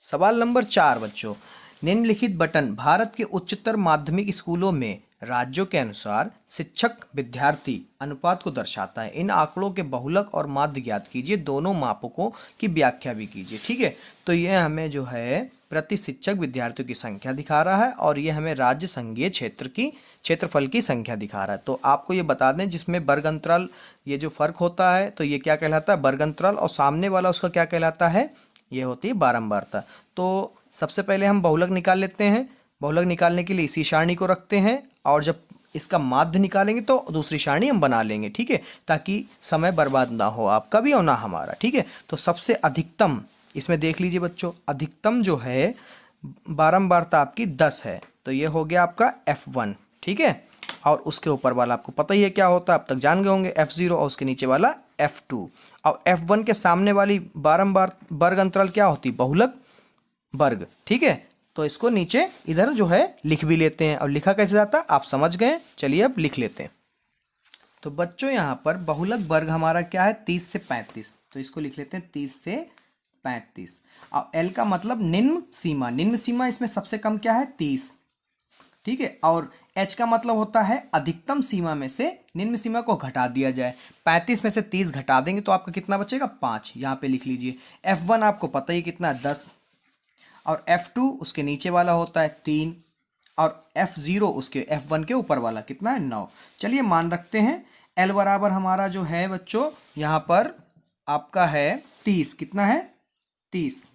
सवाल नंबर 4 बच्चों, निम्नलिखित बटन भारत के उच्चतर माध्यमिक स्कूलों में राज्यों के अनुसार शिक्षक विद्यार्थी अनुपात को दर्शाता है। इन आंकड़ों के बहुलक और माध्य ज्ञात कीजिए, दोनों मापकों की व्याख्या भी कीजिए। ठीक है, तो ये हमें जो है प्रति शिक्षक विद्यार्थियों की संख्या दिखा रहा है और ये हमें राज्य संघीय क्षेत्रफल की संख्या दिखा रहा है। तो आपको ये बता दें, जिसमें वर्ग अंतराल ये जो फर्क होता है तो ये क्या कहलाता है, वर्ग अंतराल, और सामने वाला उसका क्या कहलाता है, ये होती है बारंबारता। तो सबसे पहले हम बहुलक निकाल लेते हैं। बहुलक निकालने के लिए इसी सारणी को रखते हैं और जब इसका माध्य निकालेंगे तो दूसरी सारणी हम बना लेंगे। ठीक है, ताकि समय बर्बाद ना हो आपका भी और ना हमारा। ठीक है, तो सबसे अधिकतम इसमें देख लीजिए बच्चों, अधिकतम जो है बारंबारता आपकी 10 है, तो ये हो गया आपका F1। ठीक है, और उसके ऊपर वाला आपको पता ही है क्या होता है, अब तक जान गए होंगे, F0, और उसके नीचे वाला F2। और F1 के सामने वाली बारंबार वर्ग अंतराल क्या होती, बहुलक वर्ग। ठीक है, तो इसको नीचे इधर जो है लिख भी लेते हैं, और लिखा कैसे जाता है आप समझ गए। चलिए अब लिख लेते हैं। तो बच्चों यहाँ पर बहुलक वर्ग हमारा क्या है, 30 से 35, तो इसको लिख लेते हैं 30 से 35। और L का मतलब निम्न सीमा, निम्न सीमा इसमें सबसे कम क्या है, 30। ठीक है, और H का मतलब होता है अधिकतम सीमा में से निम्न सीमा को घटा दिया जाए। 35 में से 30 घटा देंगे तो आपका कितना बचेगा, 5। यहाँ पे लिख लीजिए। F1 आपको पता ही कितना है, 10, और F2 उसके नीचे वाला होता है 3, और F0 उसके F1 के ऊपर वाला कितना है, 9। चलिए मान रखते हैं L बराबर हमारा जो है बच्चों यहाँ पर आपका है 30, कितना है 30,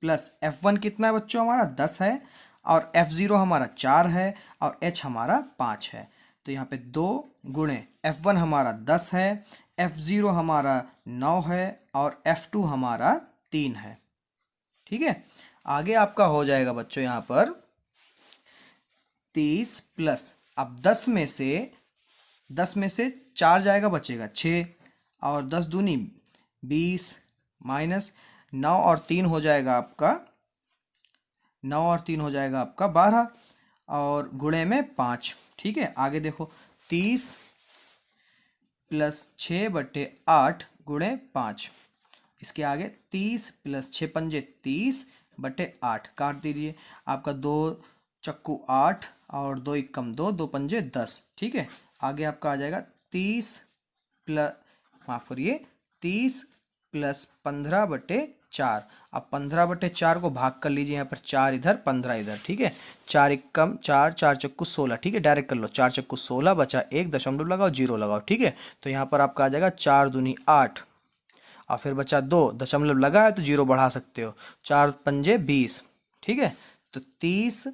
प्लस F1 कितना है बच्चों हमारा 10 है, और F0 हमारा 4 है, और H हमारा 5 है। तो यहाँ पे 2 गुणे F1 हमारा 10 है, F0 हमारा 9 है, और F2 हमारा 3 है। ठीक है, आगे आपका हो जाएगा बच्चों यहाँ पर 30 प्लस, अब 10 में से 4 जाएगा, बचेगा 6, और 10 दूनी 20, माइनस 9 और 3 हो जाएगा आपका 12, और गुणे में 5। ठीक है, आगे देखो 30 प्लस 6/8 गुणे 5, इसके आगे 30 प्लस 6 पंजे 30/8 काट दीजिए, आपका 2 चक्कू 8 और 2 एकम 2, 2 पंजे 10। ठीक है, आगे आपका आ जाएगा 30 प्लस, माफ करिए, 30 प्लस 15/4। अब 15/4 को भाग कर लीजिए, यहाँ पर 4 इधर 15 इधर। ठीक है, 4 एकम 4, 4 चक्कू 16। ठीक है, डायरेक्ट कर लो, 4 चक्कू 16, बचा 1, दशमलव लगाओ, 0 लगाओ। ठीक है, तो यहाँ पर आपका आ जाएगा 4 दूनी 8, और फिर बचा 2, दशमलव लगा है तो 0 बढ़ा सकते हो, 4 पंजे 20। ठीक है, तो 30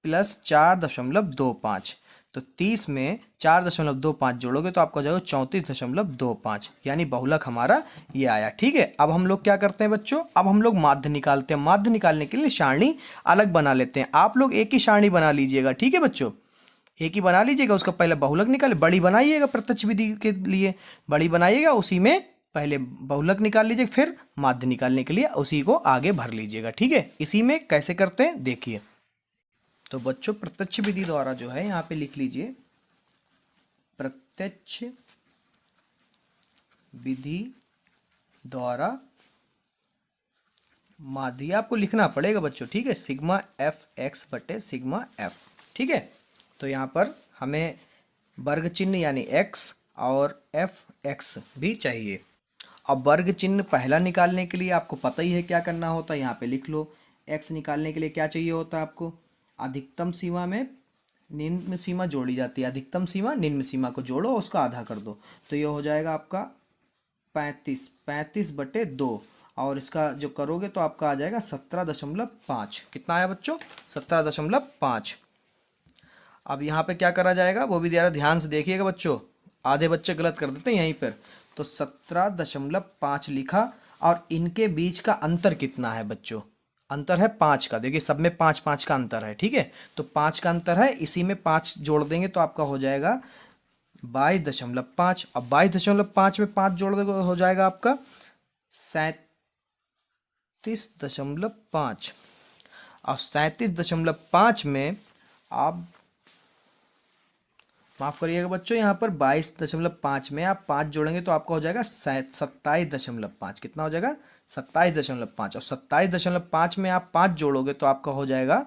प्लस 4.25, तो 30 में 4.25 जोड़ोगे तो आपको हो जाएगा 34.25, यानी बहुलक हमारा ये आया। ठीक है, अब हम लोग क्या करते हैं बच्चों, अब हम लोग माध्य निकालते हैं। माध्य निकालने के लिए सारणी अलग बना लेते हैं। आप लोग एक ही सारणी बना लीजिएगा। ठीक है बच्चों, एक ही बना लीजिएगा, उसका पहले बहुलक निकाले, बड़ी बनाइएगा प्रत्यक्ष विधि के लिए, बड़ी बनाइएगा, उसी में पहले बहुलक निकाल लीजिए, फिर माध्य निकालने के लिए उसी को आगे भर लीजिएगा। ठीक है, इसी में कैसे करते हैं देखिए। तो बच्चों प्रत्यक्ष विधि द्वारा जो है यहाँ पे लिख लीजिए, प्रत्यक्ष विधि द्वारा माध्य आपको लिखना पड़ेगा बच्चों। ठीक है, सिग्मा एफ एक्स बटे सिग्मा एफ। ठीक है, तो यहाँ पर हमें वर्ग चिन्ह यानी x और एफ एक्स भी चाहिए। अब वर्ग चिन्ह पहला निकालने के लिए आपको पता ही है क्या करना होता है, यहाँ पे लिख लो। x निकालने के लिए क्या चाहिए होता है आपको, अधिकतम सीमा में निम्न सीमा जोड़ी जाती है, अधिकतम सीमा निम्न सीमा को जोड़ो, उसका आधा कर दो, तो ये हो जाएगा आपका 35/2, और इसका जो करोगे तो आपका आ जाएगा 17.5। कितना आया बच्चों, 17.5। अब यहाँ पे क्या करा जाएगा वो भी ज़रा ध्यान से देखिएगा बच्चों, आधे बच्चे गलत कर देते हैं यहीं पर। तो 17.5 लिखा, और इनके बीच का अंतर कितना है बच्चों, अंतर है 5 का। देखिए सब में 5-5 का अंतर है। ठीक है, तो 5 का अंतर है, इसी में 5 जोड़ देंगे तो आपका हो जाएगा 22.5। अब 22.5 में 5 जोड़ देंगे हो जाएगा आपका 37.5, और 37.5 में आप माफ करिएगा बच्चों, यहाँ पर 22.5 में आप 5 जोड़ेंगे तो आपका हो जाएगा 27.5। कितना हो जाएगा? 27.5। और 27.5 में आप 5 जोड़ोगे तो आपका हो जाएगा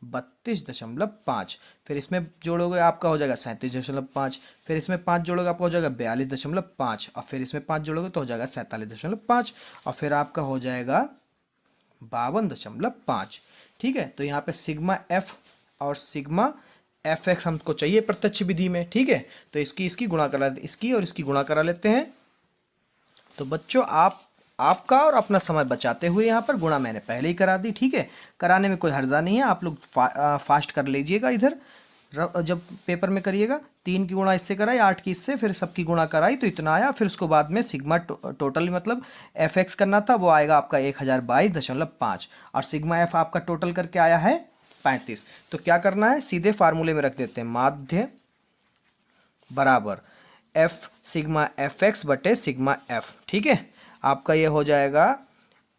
32.5। फिर इसमें जोड़ोगे आपका हो जाएगा 37.5। फिर इसमें 5 जोड़ोगे आपका हो जाएगा 42.5। और फिर इसमें 5 जोड़ोगे तो हो जाएगा 47.5। और फिर आपका हो जाएगा 52.5। ठीक है, तो यहाँ पे सिग्मा एफ और सिग्मा एफ एक्स हमको चाहिए प्रत्यक्ष विधि में। ठीक है, तो इसकी गुणा करा, इसकी और इसकी गुणा करा लेते हैं। तो बच्चों आपका और अपना समय बचाते हुए यहाँ पर गुणा मैंने पहले ही करा दी। ठीक है, कराने में कोई हर्जा नहीं है, आप लोग फास्ट कर लीजिएगा। इधर जब पेपर में करिएगा 3 की गुणा इससे कराई, 8 की इससे, फिर सबकी गुणा कराई तो इतना आया। फिर उसको बाद में सिग्मा टोटल मतलब एफ एक्स करना था, वो आएगा आपका 1022.5। और सिग्मा एफ आपका टोटल करके आया है 35। तो क्या करना है, सीधे फार्मूले में रख देते हैं, माध्य बराबर एफ सिग्मा एफ एक्स बटे सिग्मा एफ। ठीक है, आपका ये हो जाएगा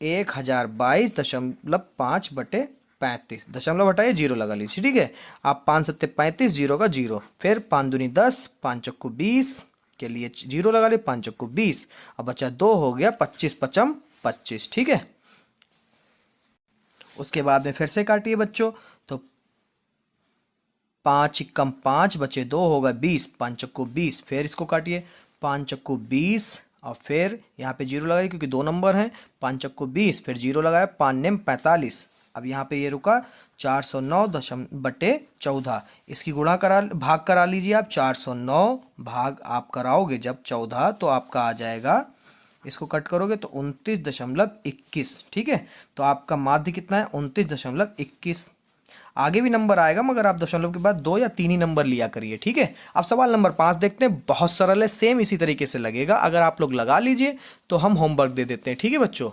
1022.5 बटे 35। दशमलव हटाइए, जीरो लगा लीजिए। ठीक है, आप 5 सत्ते 35, जीरो का जीरो, फिर 5 दूनी 10, 5 चक्कू 20 के लिए जीरो लगा लिए, 5 चक्कू 20। अब बचा 2 हो गया 25 पचम 25। ठीक है, उसके बाद में फिर से काटिए बच्चों, तो 5 कम 5 बचे 2 होगा 20, 5 चक्कू 20। फिर इसको काटिए, 5 चक्कू 20 और फिर यहाँ पे जीरो लगाइए क्योंकि 2 नंबर हैं। 5 चक्कू 20, फिर जीरो लगाया, 5 नेम 45। अब यहाँ पे ये रुका 409.14। इसकी गुणा करा, भाग करा लीजिए आप। 409 भाग आप कराओगे जब 14 तो आपका आ जाएगा, इसको कट करोगे तो 29.21। ठीक है, तो आपका माध्य कितना है? 29.21। आगे भी नंबर आएगा मगर आप दशमलव के बाद 2 या 3 ही नंबर लिया करिए। ठीक है, अब सवाल नंबर 5 देखते हैं, बहुत सरल है, सेम इसी तरीके से लगेगा। अगर आप लोग लगा लीजिए तो हम होमवर्क दे देते हैं। ठीक है बच्चों।